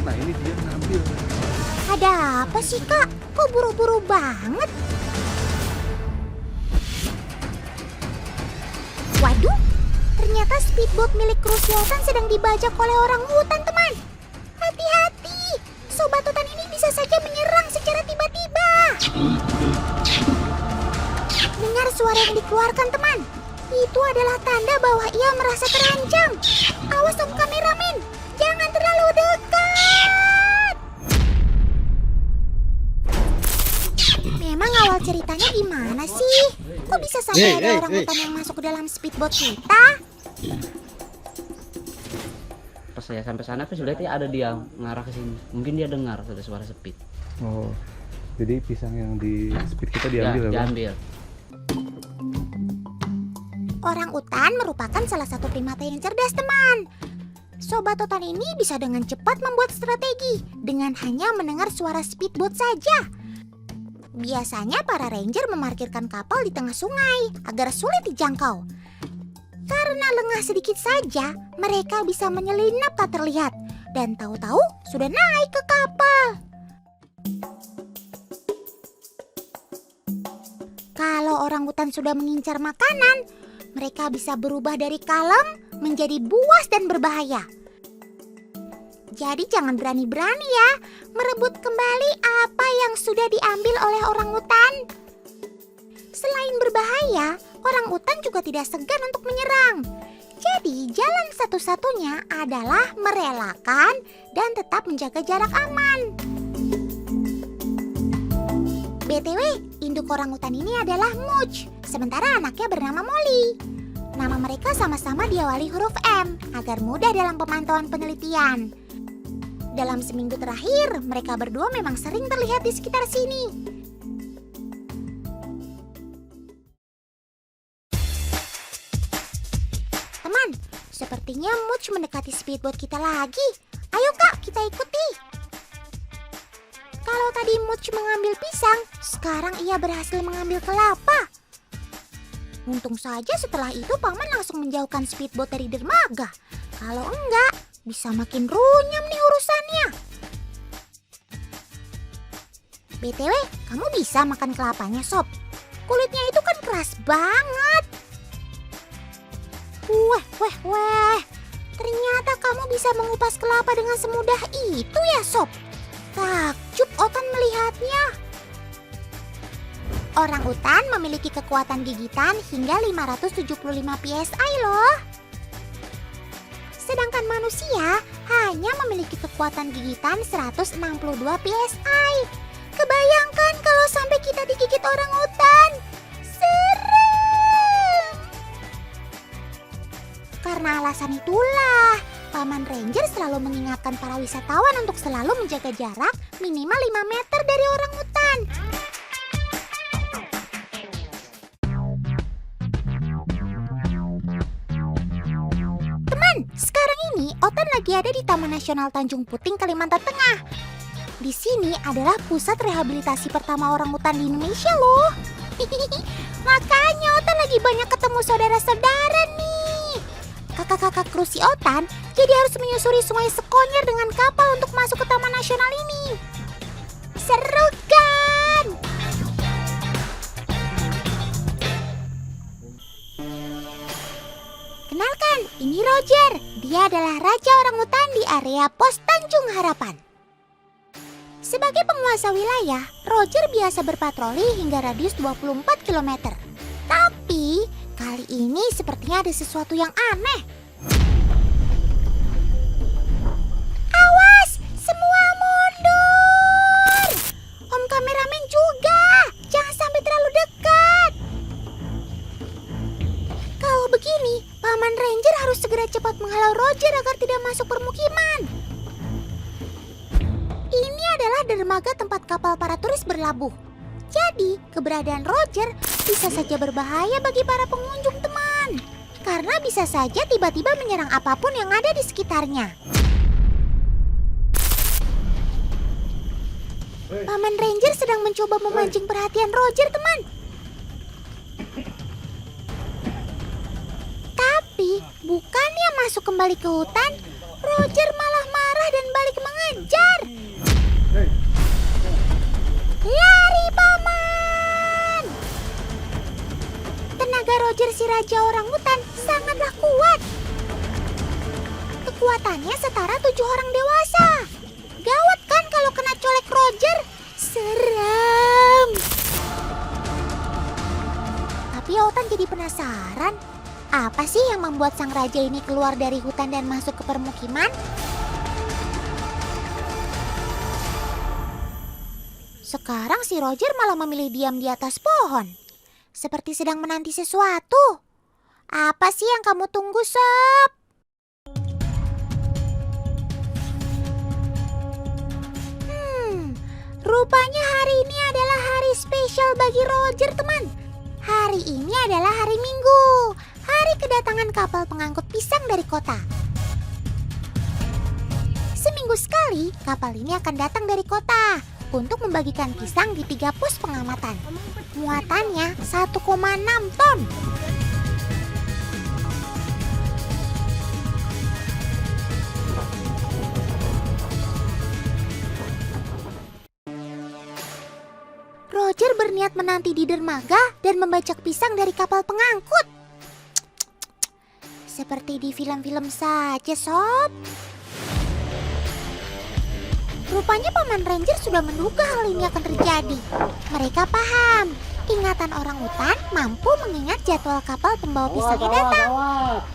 Nah ini dia ngambil. Ada apa sih Kak? Kok buru-buru banget? Waduh, ternyata speedboat milik kru Sultan sedang dibajak oleh orang hutan, teman. Hati-hati, sobat hutan ini bisa saja menyerang secara tiba-tiba. Dengar suara yang dikeluarkan, teman. Itu adalah tanda bahwa ia merasa terancam. Awas Om kameramen, jangan terlalu dekat. Memang awal ceritanya gimana sih? Kok bisa sampai ada orang hutan yang masuk ke dalam speedboat kita? Pas saya sampai sana aku sudah ada dia ngarah ke sini. Mungkin dia dengar ada suara speed. Oh, jadi pisang yang di speed kita diambil ya? Diambil. Orang utan merupakan salah satu primata yang cerdas, teman. Sobat hutan ini bisa dengan cepat membuat strategi dengan hanya mendengar suara speedboat saja. Biasanya para ranger memarkirkan kapal di tengah sungai agar sulit dijangkau. Karena lengah sedikit saja, mereka bisa menyelinap tak terlihat dan tahu-tahu sudah naik ke kapal. Kalau orang hutan sudah mengincar makanan, mereka bisa berubah dari kalem menjadi buas dan berbahaya. Jadi jangan berani-berani ya merebut kembali apa yang sudah diambil oleh orang hutan. Selain berbahaya, orang hutan juga tidak segan untuk menyerang. Jadi jalan satu-satunya adalah merelakan dan tetap menjaga jarak aman. BTW, induk orang hutan ini adalah Much, sementara anaknya bernama Molly. Nama mereka sama-sama diawali huruf M agar mudah dalam pemantauan penelitian. Dalam seminggu terakhir, mereka berdua memang sering terlihat di sekitar sini. Teman, sepertinya Much mendekati speedboat kita lagi. Ayo Kak, kita ikuti. Kalau tadi Much mengambil pisang, sekarang ia berhasil mengambil kelapa. Untung saja setelah itu Paman langsung menjauhkan speedboat dari dermaga. Kalau enggak, bisa makin runyam nih urusannya. BTW, kamu bisa makan kelapanya, Sob? Kulitnya itu kan keras banget. Weh. Ternyata kamu bisa mengupas kelapa dengan semudah itu ya, Sob? Takjub Otan melihatnya. Orang utan memiliki kekuatan gigitan hingga 575 PSI loh. Sedangkan manusia hanya memiliki kekuatan gigitan 162 PSI. Kebayangkan kalau sampai kita digigit orang hutan. Serem. Karena alasan itulah, Paman Ranger selalu mengingatkan para wisatawan untuk selalu menjaga jarak minimal 5 meter dari orang hutan. Sekarang ini Otan lagi ada di Taman Nasional Tanjung Puting, Kalimantan Tengah. Di sini adalah pusat rehabilitasi pertama orang hutan di Indonesia loh. Makanya Otan lagi banyak ketemu saudara-saudara nih. Kakak-kakak kru si Otan jadi harus menyusuri Sungai Sekonyer dengan kapal untuk masuk ke Taman Nasional ini. Seru kan? Kenalkan, ini Roger. Dia adalah raja orangutan di area Pos Tanjung Harapan. Sebagai penguasa wilayah, Roger biasa berpatroli hingga radius 24 km. Tapi, kali ini sepertinya ada sesuatu yang aneh. Awas, semua mundur! Om kameramen juga, jangan sampai terlalu dekat. Kalau begini, Paman Ranger harus segera cepat menghalau Roger agar tidak masuk permukiman. Ini adalah dermaga tempat kapal para turis berlabuh. Jadi, keberadaan Roger bisa saja berbahaya bagi para pengunjung, teman. Karena bisa saja tiba-tiba menyerang apapun yang ada di sekitarnya. Paman Ranger sedang mencoba memancing perhatian Roger, teman. Tapi, bukannya masuk kembali ke hutan, Roger malah marah dan balik mengejar. Raja Orangutan sangatlah kuat. Kekuatannya setara 7 orang dewasa. Gawat kan kalau kena colek Roger? Seram. Tapi Otan jadi penasaran, apa sih yang membuat sang raja ini keluar dari hutan dan masuk ke permukiman? Sekarang si Roger malah memilih diam di atas pohon, seperti sedang menanti sesuatu. Apa sih yang kamu tunggu, Sob? Rupanya hari ini adalah hari spesial bagi Roger, teman. Hari ini adalah hari Minggu, hari kedatangan kapal pengangkut pisang dari kota. Seminggu sekali, kapal ini akan datang dari kota untuk membagikan pisang di 3 pos pengamatan. Muatannya 1,6 ton. Roger berniat menanti di dermaga dan membajak pisang dari kapal pengangkut. Seperti di film-film saja, Sob. Rupanya Paman Ranger sudah menduga hal ini akan terjadi. Mereka paham, ingatan orangutan mampu mengingat jadwal kapal pembawa pisangnya datang.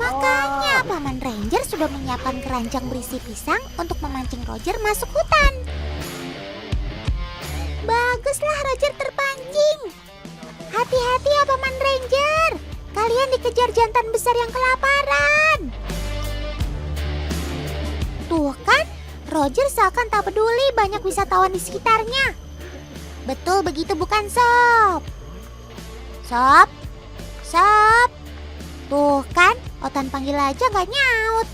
Makanya Paman Ranger sudah menyiapkan keranjang berisi pisang untuk memancing Roger masuk hutan. Baguslah Roger terpancing. Hati-hati ya Paman Ranger. Kalian dikejar jantan besar yang kelaparan. Tuh kan, Roger seakan tak peduli banyak wisatawan di sekitarnya. Betul begitu bukan, Sob? Sob? Sob? Tuh kan, Otan panggil aja gak nyaut.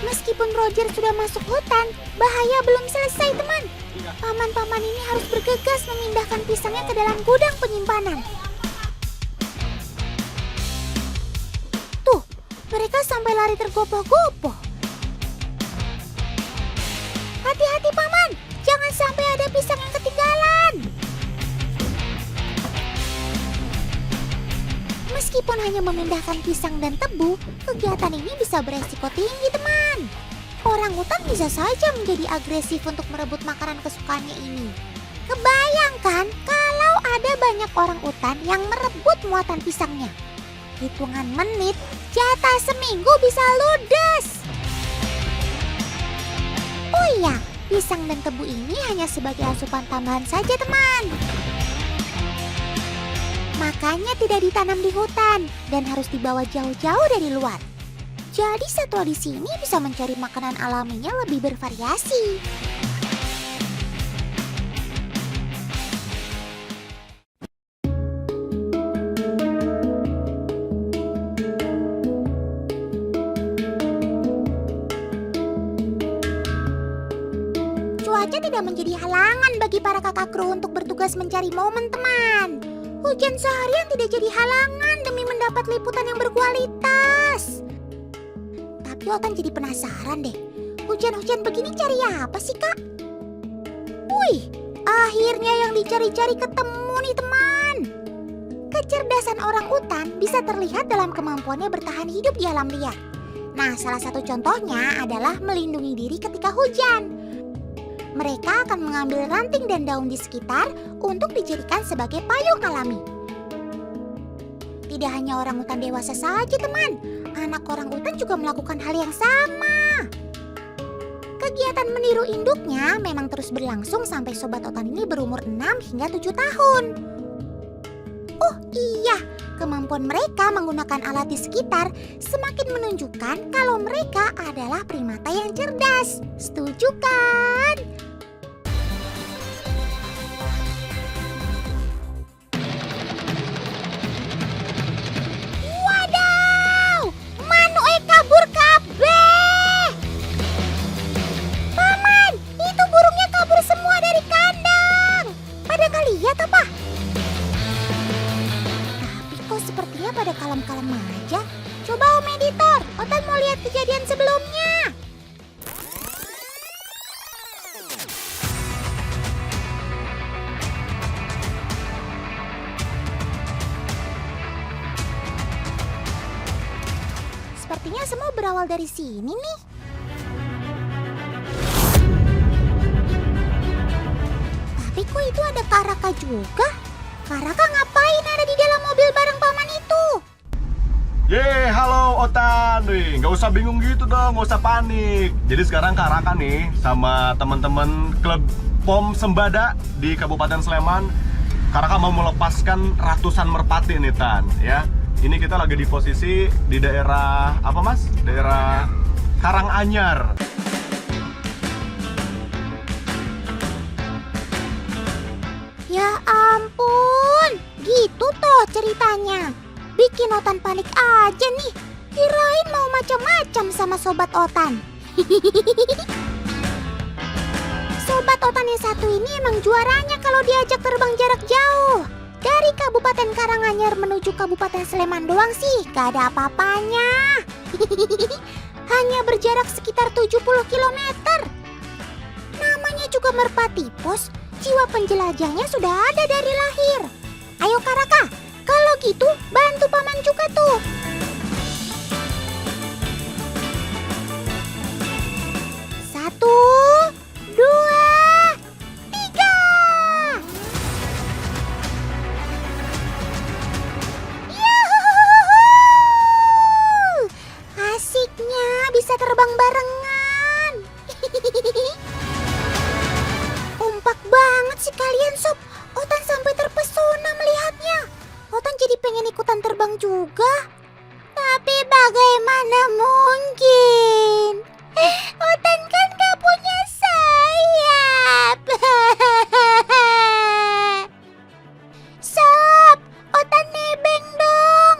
Meskipun Roger sudah masuk hutan, bahaya belum selesai, teman. Paman-paman ini harus bergegas memindahkan pisangnya ke dalam gudang penyimpanan. Tuh, mereka sampai lari tergopoh-gopoh. Hati-hati, Paman. Jangan sampai ada pisang yang ketinggalan. Meskipun hanya memindahkan pisang dan tebu, kegiatan ini bisa beresiko tinggi, teman. Orangutan bisa saja menjadi agresif untuk merebut makanan kesukaannya ini. Kebayangkan kalau ada banyak orangutan yang merebut muatan pisangnya. Hitungan menit, jatah seminggu bisa ludes. Oh iya, pisang dan tebu ini hanya sebagai asupan tambahan saja, teman. Makanya tidak ditanam di hutan dan harus dibawa jauh-jauh dari luar. Jadi satwa di sini bisa mencari makanan alaminya lebih bervariasi. Cuaca tidak menjadi halangan bagi para kakak kru untuk bertugas mencari momen, teman. Hujan seharian tidak jadi halangan demi mendapat liputan yang berkualitas. Tapi Otan jadi penasaran deh, hujan-hujan begini cari apa sih, Kak? Wih, akhirnya yang dicari-cari ketemu nih, teman. Kecerdasan orangutan bisa terlihat dalam kemampuannya bertahan hidup di alam liar. Nah, salah satu contohnya adalah melindungi diri ketika hujan. Mereka akan mengambil ranting dan daun di sekitar untuk dijadikan sebagai payung alami. Tidak hanya orangutan dewasa saja, teman. Anak orangutan juga melakukan hal yang sama. Kegiatan meniru induknya memang terus berlangsung sampai sobat Otan ini berumur 6 hingga 7 tahun. Oh iya, kemampuan mereka menggunakan alat di sekitar semakin menunjukkan kalau mereka adalah primata yang cerdas. Setuju kan? Pada kalem-kalem aja. Coba Om Editor, Otan mau lihat kejadian sebelumnya. Sepertinya semua berawal dari sini nih. Tapi kok itu ada Karaka juga? Karaka ngapain ada di dalam mobil bareng paman itu? Halo Otan, nggak usah bingung gitu dong, nggak usah panik. Jadi sekarang Karaka nih sama teman-teman klub POM Sembada di Kabupaten Sleman, Karaka mau melepaskan ratusan merpati nih Tan, ya. Ini kita lagi di posisi di daerah apa Mas? Daerah Karanganyar. Ya ampun, gitu toh ceritanya. Bikin Otan panik aja nih. Kirain mau macam-macam sama Sobat Otan. Sobat Otan yang satu ini emang juaranya kalau diajak terbang jarak jauh. Dari Kabupaten Karanganyar menuju Kabupaten Sleman doang sih, gak ada apa-apanya. Hanya berjarak sekitar 70 km. Namanya juga merpati pos, jiwa penjelajahnya sudah ada dari lahir. Ayo Karaka, kalau gitu bantu paman juga tuh. Satu, dua, tiga. Yuhuhuhu! Asiknya bisa terbang barengan. Kompak banget sih kalian sob. Otan sampai terpesona melihatnya. Otan jadi pengen ikutan terbang juga. Tapi bagaimana mungkin? Otan kan gak punya sayap. Sob, Otan nebeng dong.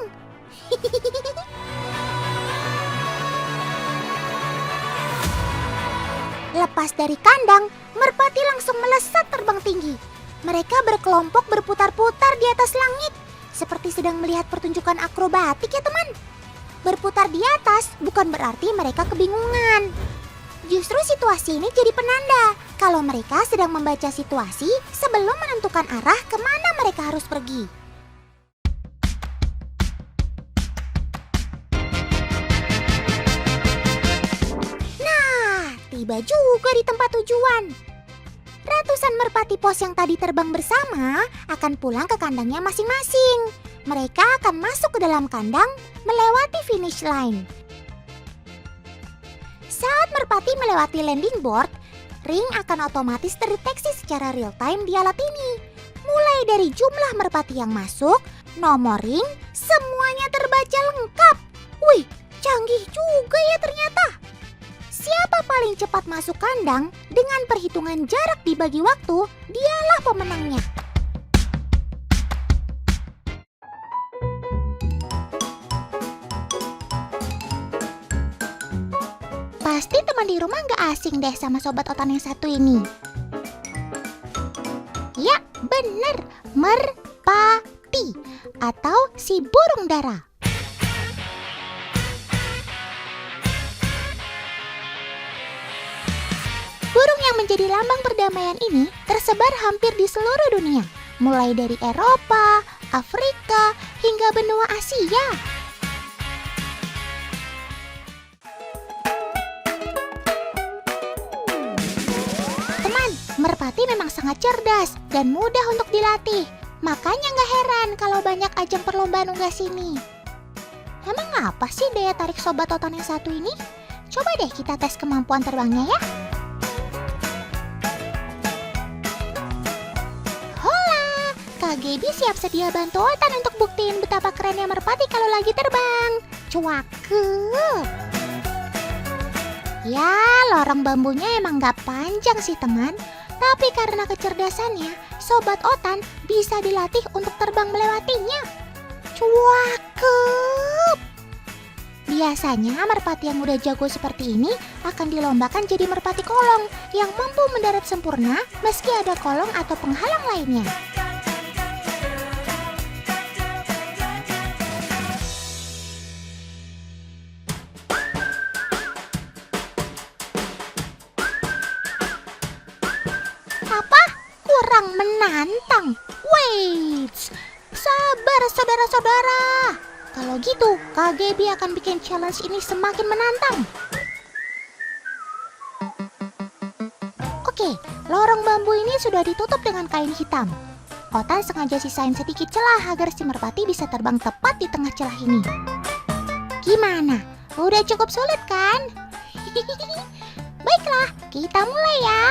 Lepas dari kandang, merpati langsung melesat terbang tinggi. Mereka berkelompok berputar-putar di atas langit, seperti sedang melihat pertunjukan akrobatik ya teman. Berputar di atas bukan berarti mereka kebingungan. Justru situasi ini jadi penanda kalau mereka sedang membaca situasi sebelum menentukan arah kemana mereka harus pergi. Nah, tiba juga di tempat tujuan. Ratusan merpati pos yang tadi terbang bersama akan pulang ke kandangnya masing-masing. Mereka akan masuk ke dalam kandang melewati finish line. Saat merpati melewati landing board, ring akan otomatis terdeteksi secara real time di alat ini. Mulai dari jumlah merpati yang masuk, nomor ring, semuanya terbaca lengkap. Wih, canggih juga ya ternyata. Siapa paling cepat masuk kandang dengan perhitungan jarak dibagi waktu, dialah pemenangnya. Pasti teman di rumah gak asing deh sama Sobat Otan yang satu ini. Ya, bener, merpati atau si burung dara. Burung yang menjadi lambang perdamaian ini tersebar hampir di seluruh dunia, mulai dari Eropa, Afrika, hingga benua Asia. Teman, merpati memang sangat cerdas dan mudah untuk dilatih. Makanya gak heran kalau banyak ajang perlombaan unggas ini. Emang apa sih daya tarik Sobat Otan yang satu ini? Coba deh kita tes kemampuan terbangnya ya. Kak Gaby siap sedia bantu Otan untuk buktiin betapa kerennya merpati kalau lagi terbang. Cakep. Ya, lorong bambunya emang gak panjang sih teman. Tapi karena kecerdasannya, Sobat Otan bisa dilatih untuk terbang melewatinya. Cakep. Biasanya merpati yang udah jago seperti ini akan dilombakan jadi merpati kolong yang mampu mendarat sempurna meski ada kolong atau penghalang lainnya. Menantang. Wait, sabar saudara-saudara. Kalau Kalau gitu, Kak Gaby akan bikin challenge ini semakin menantang. Oke, lorong bambu ini sudah ditutup dengan kain hitam. Otan sengaja sisain sedikit celah agar si merpati bisa terbang tepat di tengah celah ini. Gimana? Udah cukup sulit kan? Baiklah, kita mulai ya.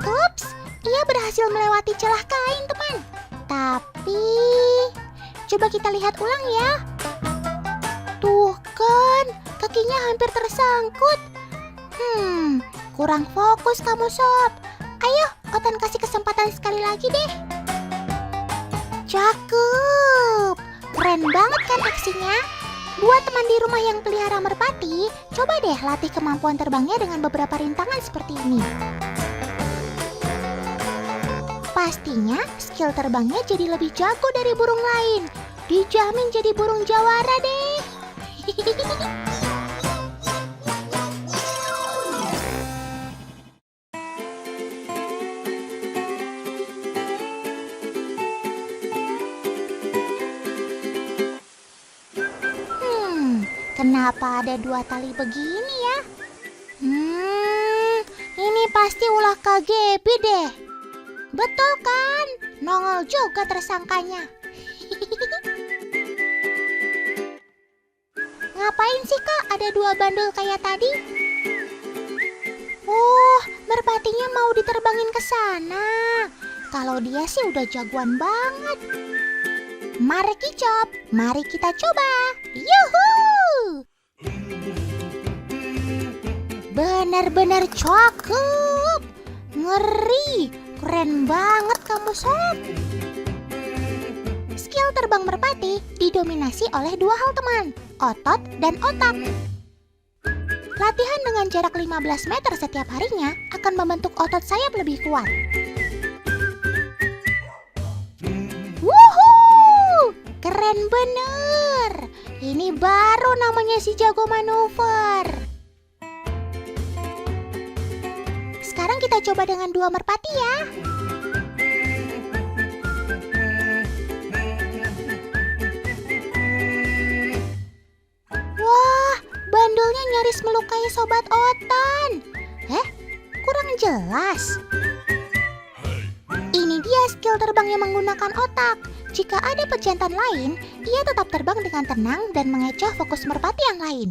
Ups, ia berhasil melewati celah kain, teman. Tapi, coba kita lihat ulang ya. Tuh kan, kakinya hampir tersangkut. Kurang fokus kamu, Sob. Ayo, Otan kasih kesempatan sekali lagi deh. Cakep. Keren banget kan aksinya? Buat teman di rumah yang pelihara merpati, coba deh latih kemampuan terbangnya dengan beberapa rintangan seperti ini. Pastinya skill terbangnya jadi lebih jago dari burung lain. Dijamin jadi burung jawara deh. Kenapa ada 2 tali begini ya? Ini pasti ulah Kak Gaby deh. Betul kan? Nongol juga tersangkanya. Ngapain sih Kak ada 2 bandul kayak tadi? Oh, merpatinya mau diterbangin ke sana. Kalau dia sih udah jagoan banget. Mari Kicop, mari kita coba. Yuhuu! Benar-benar cakep. Ngeri, keren banget kamu, Sob. Skill terbang merpati didominasi oleh 2 hal teman, otot dan otak. Latihan dengan jarak 15 meter setiap harinya akan membentuk otot sayap lebih kuat. Wuhuu! Keren bener. Ini baru namanya si jago manuver. Sekarang kita coba dengan 2 merpati ya. Wah, bandulnya nyaris melukai sobat Otan. Kurang jelas. Ini dia skill terbang yang menggunakan otak. Jika ada pejantan lain, ia tetap terbang dengan tenang dan mengecoh fokus merpati yang lain.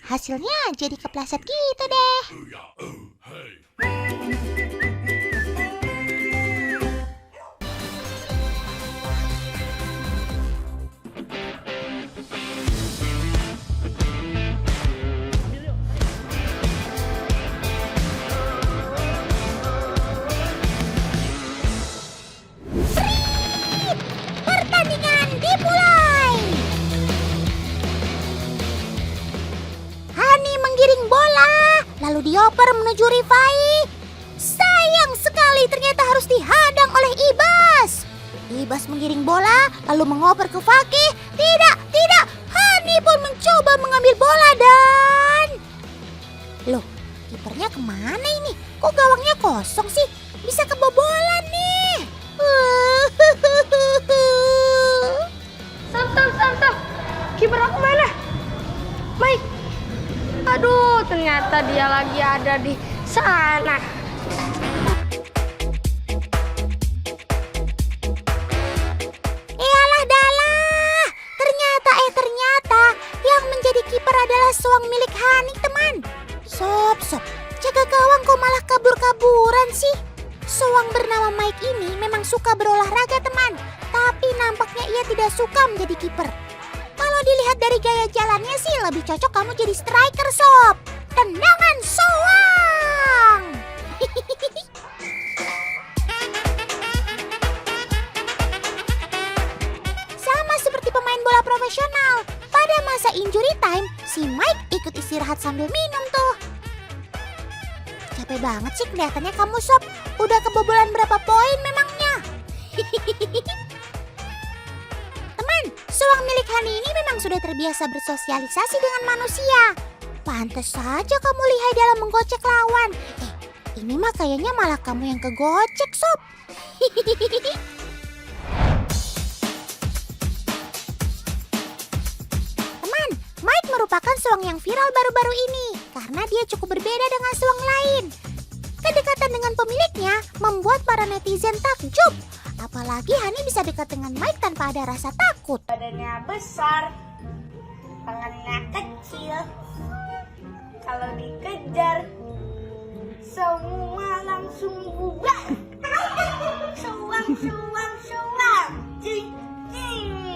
Hasilnya jadi kepleset gitu deh. Pertandingan dimulai. Hani menggiring bola, lalu dioper menuju Rifai. Sayang sekali ternyata harus dihadang oleh Ibas. Ibas menggiring bola, lalu mengoper ke Fakih. Tidak. Hani pun mencoba mengambil bola dan... Loh, kipernya kemana ini? Kok gawangnya kosong sih? Bisa kebobolan nih. Stop. Kiper aku mana? Mike. Aduh, ternyata dia lagi ada di sana. Iyalah dalah. Ternyata yang menjadi kiper adalah Soang milik Hani, teman. Sob, jaga gawang kok malah kabur-kaburan sih. Soang bernama Mike ini memang suka berolahraga, teman. Tapi nampaknya ia tidak suka menjadi kiper. Kalau dilihat dari gaya jalannya sih lebih cocok kamu jadi striker, Sob. Tendangan Soang. Sama seperti pemain bola profesional. Pada masa injury time, si Mike ikut istirahat sambil minum tuh. Capek banget sih kelihatannya kamu, Sob. Udah kebobolan berapa poin memangnya? Teman, Soang milik Hani ini memang sudah terbiasa bersosialisasi dengan manusia. Pantes saja kamu lihai dalam menggocek lawan. Ini mah kayaknya malah kamu yang kegocek, Sob. Suang yang viral baru-baru ini karena dia cukup berbeda dengan suang lain. Kedekatan dengan pemiliknya membuat para netizen takjub. Apalagi Hani bisa dekat dengan Mike tanpa ada rasa takut. Badannya besar, tangannya kecil. Kalau dikejar, semua langsung bubar. Suang, suang, suang. Cing, cing.